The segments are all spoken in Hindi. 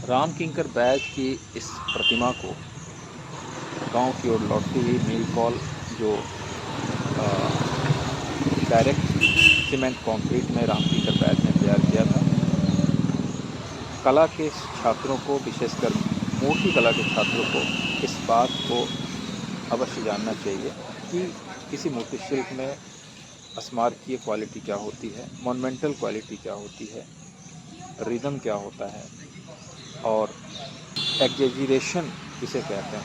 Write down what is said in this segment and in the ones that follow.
राम किंकर बैज की इस प्रतिमा को गांव की ओर लौटती हुई मील कॉल जो डायरेक्ट सीमेंट कंक्रीट में राम किंकर बैज ने तैयार किया था। कला के छात्रों को, विशेषकर मूर्ति कला के छात्रों को इस बात को अवश्य जानना चाहिए कि किसी मूर्ति शिल्प में स्मारकीय क्वालिटी क्या होती है, मॉन्यूमेंटल क्वालिटी क्या होती है, रिदम क्या होता है और एग्जेजरेशन किसे कहते हैं,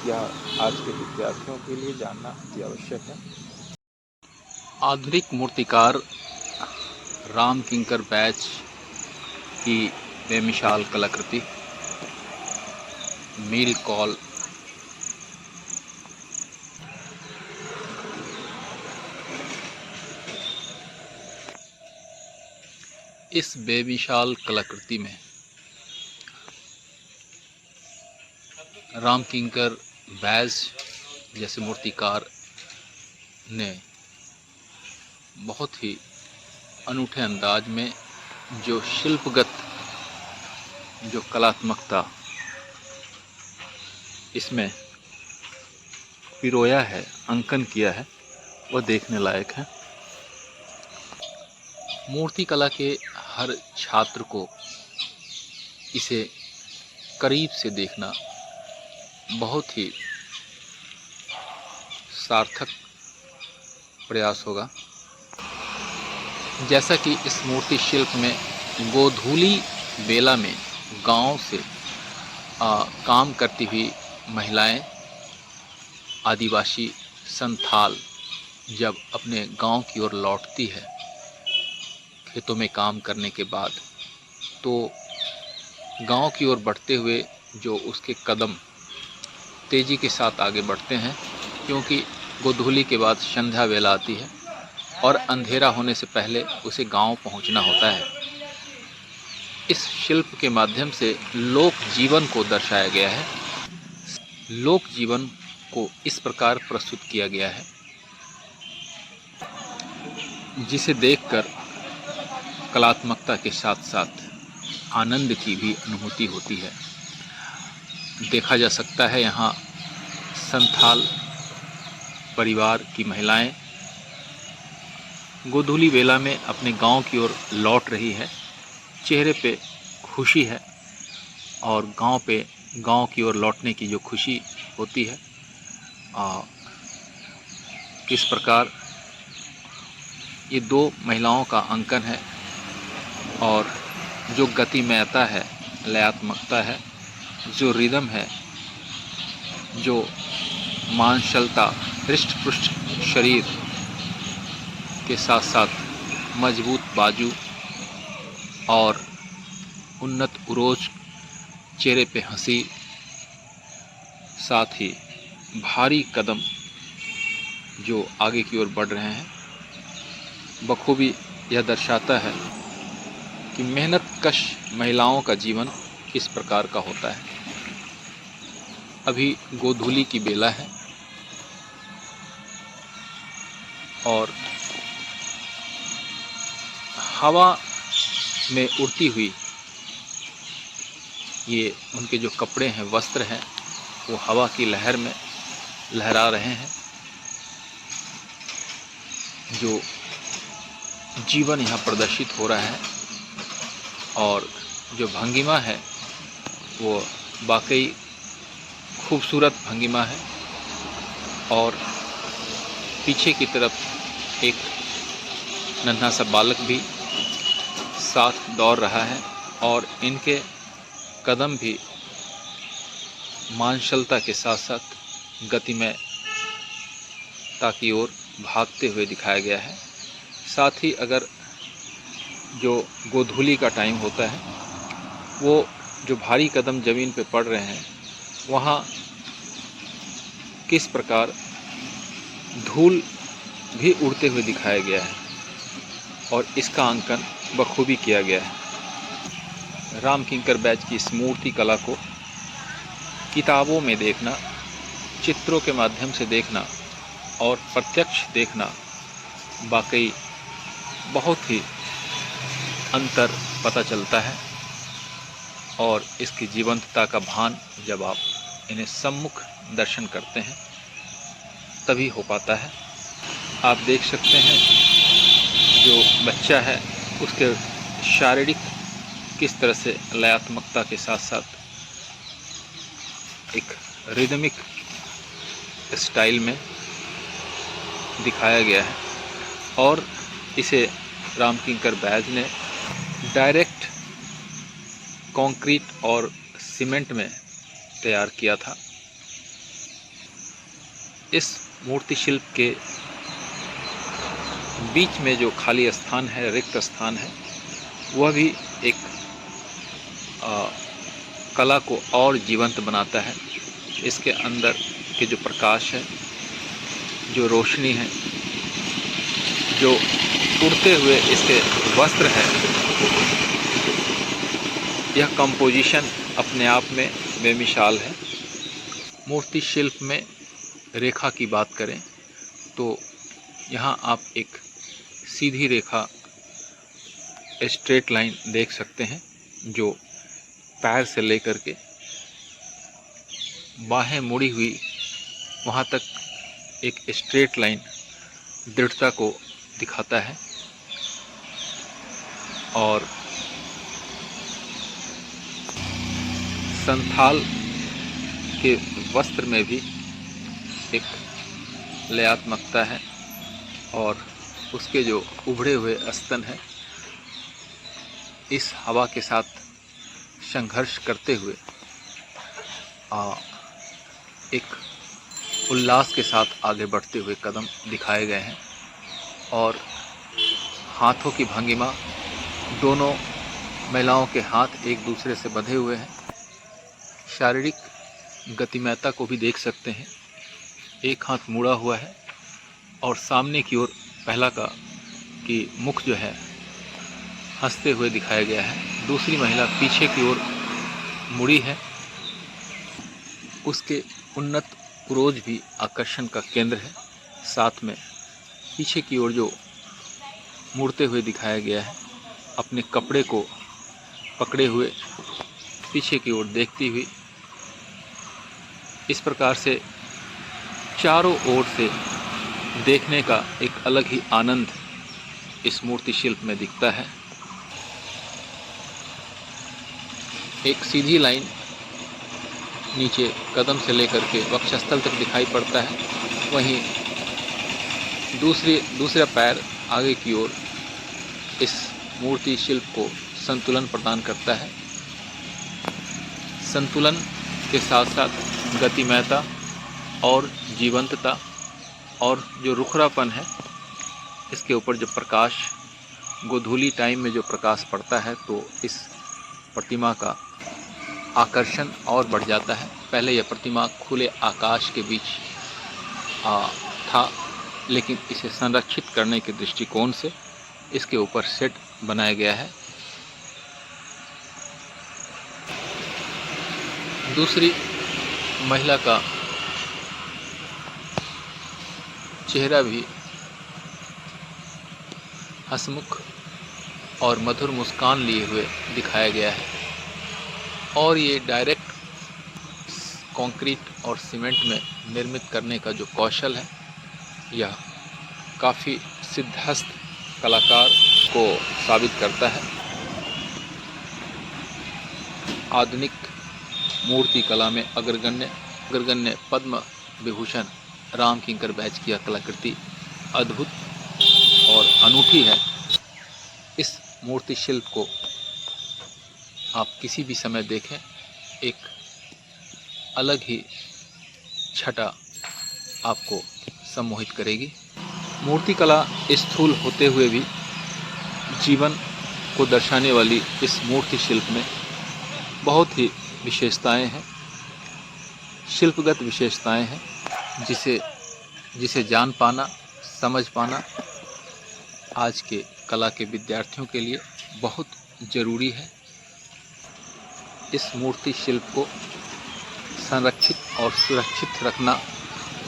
यह आज के विद्यार्थियों के लिए जानना अति आवश्यक है। आधुनिक मूर्तिकार राम किंकर बैज की बेमिसाल कलाकृति मील कॉल इस बेमिसाल कलाकृति में राम किंकर बैज जैसे मूर्तिकार ने बहुत ही अनूठे अंदाज में जो शिल्पगत जो कलात्मकता इसमें पिरोया है, अंकन किया है, वह देखने लायक है। मूर्ति कला के हर छात्र को इसे करीब से देखना बहुत ही सार्थक प्रयास होगा। जैसा कि इस मूर्ति शिल्प में गोधूली बेला में गांव से काम करती हुई महिलाएं, आदिवासी संथाल जब अपने गांव की ओर लौटती है खेतों में काम करने के बाद, तो गांव की ओर बढ़ते हुए जो उसके कदम तेज़ी के साथ आगे बढ़ते हैं, क्योंकि गोधूली के बाद संध्या वेला आती है और अंधेरा होने से पहले उसे गांव पहुंचना होता है। इस शिल्प के माध्यम से लोक जीवन को दर्शाया गया है। लोक जीवन को इस प्रकार प्रस्तुत किया गया है जिसे देखकर कलात्मकता के साथ साथ आनंद की भी अनुभूति होती है। देखा जा सकता है यहाँ संथाल परिवार की महिलाएं गोधूली बेला में अपने गांव की ओर लौट रही है। चेहरे पे खुशी है और गांव की ओर लौटने की जो खुशी होती है, किस प्रकार ये दो महिलाओं का अंकन है और जो गतिमयता है, लयात्मकता है, जो रिदम है, जो मांसलता, हृष्ट-पुष्ट शरीर के साथ साथ मजबूत बाजू और उन्नत उरोज, चेहरे पे हंसी, साथ ही भारी कदम जो आगे की ओर बढ़ रहे हैं, बखूबी यह दर्शाता है कि मेहनत कश महिलाओं का जीवन किस प्रकार का होता है। अभी गोधूली की बेला है और हवा में उड़ती हुई ये उनके जो कपड़े हैं, वस्त्र हैं, वो हवा की लहर में लहरा रहे हैं। जो जीवन यहाँ प्रदर्शित हो रहा है और जो भंगिमा है वो वाकई खूबसूरत भंगिमा है और पीछे की तरफ एक नन्हा सा बालक भी साथ दौड़ रहा है और इनके कदम भी मांसलता के साथ साथ गतिमयता की ओर भागते हुए दिखाया गया है। साथ ही अगर जो गोधूली का टाइम होता है, वो जो भारी कदम ज़मीन पे पड़ रहे हैं, वहाँ किस प्रकार धूल भी उड़ते हुए दिखाया गया है और इसका अंकन बखूबी किया गया है। राम किंकर बैज की इस मूर्ति कला को किताबों में देखना, चित्रों के माध्यम से देखना और प्रत्यक्ष देखना वाकई बहुत ही अंतर पता चलता है। और इसकी जीवंतता का भान जब आप इन्हें सम्मुख दर्शन करते हैं तभी हो पाता है। आप देख सकते हैं जो बच्चा है उसके शारीरिक किस तरह से लयात्मकता के साथ साथ एक रिदमिक स्टाइल में दिखाया गया है, और इसे रामकिंकर बैज ने डायरेक्ट कंक्रीट और सीमेंट में तैयार किया था। इस मूर्ति शिल्प के बीच में जो खाली स्थान है, रिक्त स्थान है, वह भी एक कला को और जीवंत बनाता है। इसके अंदर के जो प्रकाश है, जो रोशनी है, जो उड़ते हुए इसके वस्त्र है, यह कंपोजिशन अपने आप में बेमिसाल है। मूर्ति शिल्प में रेखा की बात करें तो यहाँ आप एक सीधी रेखा, स्ट्रेट लाइन देख सकते हैं जो पैर से लेकर के बाहें मुड़ी हुई वहाँ तक एक स्ट्रेट लाइन दृढ़ता को दिखाता है। और संथाल के वस्त्र में भी एक लयात्मकता है, और उसके जो उभड़े हुए स्तन हैं इस हवा के साथ संघर्ष करते हुए एक उल्लास के साथ आगे बढ़ते हुए कदम दिखाए गए हैं। और हाथों की भंगिमा, दोनों महिलाओं के हाथ एक दूसरे से बंधे हुए हैं। शारीरिक गतिमयता को भी देख सकते हैं। एक हाथ मुड़ा हुआ है और सामने की ओर पहला का कि मुख जो है हंसते हुए दिखाया गया है। दूसरी महिला पीछे की ओर मुड़ी है, उसके उन्नत पुरोज भी आकर्षण का केंद्र है। साथ में पीछे की ओर जो मुड़ते हुए दिखाया गया है, अपने कपड़े को पकड़े हुए पीछे की ओर देखती हुई, इस प्रकार से चारों ओर से देखने का एक अलग ही आनंद इस मूर्ति शिल्प में दिखता है। एक सीधी लाइन नीचे कदम से लेकर के वक्षस्थल तक दिखाई पड़ता है, वहीं दूसरा पैर आगे की ओर इस मूर्ति शिल्प को संतुलन प्रदान करता है। संतुलन के साथ साथ गतिमयता और जीवंतता और जो रुखरापन है, इसके ऊपर जो प्रकाश गोधूली टाइम में जो प्रकाश पड़ता है तो इस प्रतिमा का आकर्षण और बढ़ जाता है। पहले यह प्रतिमा खुले आकाश के बीच था, लेकिन इसे संरक्षित करने के दृष्टिकोण से इसके ऊपर सेट बनाया गया है। दूसरी महिला का चेहरा भी हंसमुख और मधुर मुस्कान लिए हुए दिखाया गया है, और ये डायरेक्ट कंक्रीट और सीमेंट में निर्मित करने का जो कौशल है, यह काफ़ी सिद्धहस्त कलाकार को साबित करता है। आधुनिक मूर्ति कला में अग्रगण्य पद्म विभूषण रामकिंकर बैज की कलाकृति अद्भुत और अनूठी है। इस मूर्ति शिल्प को आप किसी भी समय देखें, एक अलग ही छटा आपको सम्मोहित करेगी। मूर्ति कला स्थूल होते हुए भी जीवन को दर्शाने वाली इस मूर्ति शिल्प में बहुत ही विशेषताएं हैं, शिल्पगत विशेषताएं हैं, जिसे जान पाना, समझ पाना आज के कला के विद्यार्थियों के लिए बहुत ज़रूरी है। इस मूर्ति शिल्प को संरक्षित और सुरक्षित रखना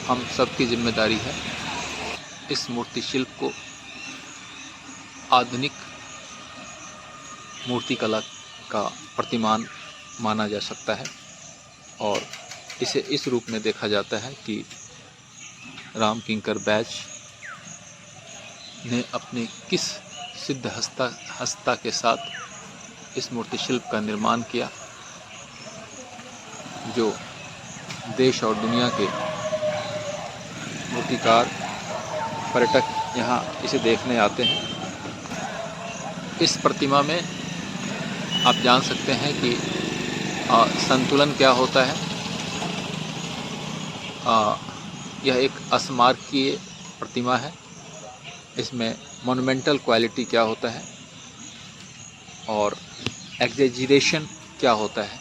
हम सबकी जिम्मेदारी है। इस मूर्ति शिल्प को आधुनिक मूर्ति कला का प्रतिमान माना जा सकता है और इसे इस रूप में देखा जाता है कि राम किंकर बैच ने अपने किस सिद्ध हस्ता के साथ इस मूर्ति शिल्प का निर्माण किया, जो देश और दुनिया के मूर्तिकार पर्यटक यहाँ इसे देखने आते हैं। इस प्रतिमा में आप जान सकते हैं कि संतुलन क्या होता है। यह एक अस्मारकीय प्रतिमा है। इसमें मोनुमेंटल क्वालिटी क्या होता है और एग्जेजरेशन क्या होता है,